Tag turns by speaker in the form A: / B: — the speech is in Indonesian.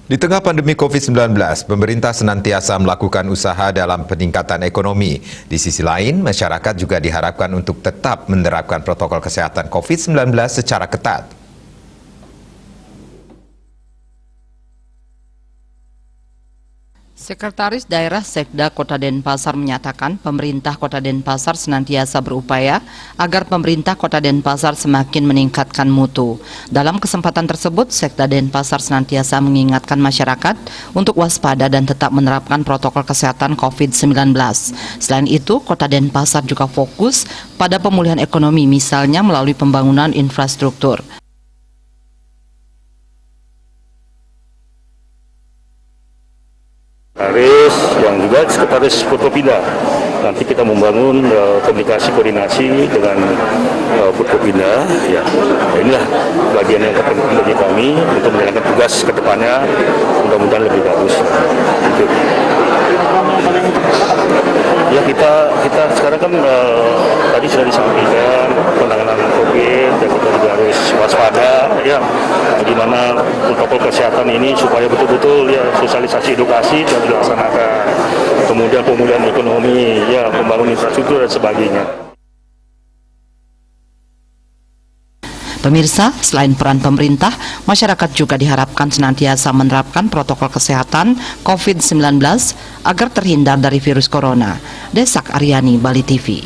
A: Di tengah pandemi COVID-19, pemerintah senantiasa melakukan usaha dalam peningkatan ekonomi. Di sisi lain, masyarakat juga diharapkan untuk tetap menerapkan protokol kesehatan COVID-19 secara ketat.
B: Sekretaris Daerah Sekda Kota Denpasar menyatakan pemerintah Kota Denpasar senantiasa berupaya agar pemerintah Kota Denpasar semakin meningkatkan mutu. Dalam kesempatan tersebut, Sekda Denpasar senantiasa mengingatkan masyarakat untuk waspada dan tetap menerapkan protokol kesehatan COVID-19. Selain itu, Kota Denpasar juga fokus pada pemulihan ekonomi, misalnya melalui pembangunan infrastruktur.
C: Yang juga sekretaris Forkopimda. Nanti kita membangun komunikasi koordinasi dengan Forkopimda. Ya, inilah bagian yang terpenting bagi kami untuk menjalankan tugas ke depannya, mudah-mudahan lebih bagus. Ya kita sekarang kan tadi sudah disampaikan penanganan COVID, dan kita juga harus waspada ya bagaimana protokol kesehatan ini supaya betul-betul ya sosialisasi edukasi dan dilaksanakan, kemudian pemulihan ekonomi, ya pembangunan infrastruktur dan sebagainya.
B: Pemirsa, selain peran pemerintah, masyarakat juga diharapkan senantiasa menerapkan protokol kesehatan COVID-19 agar terhindar dari virus corona. Desak Aryani, Bali TV.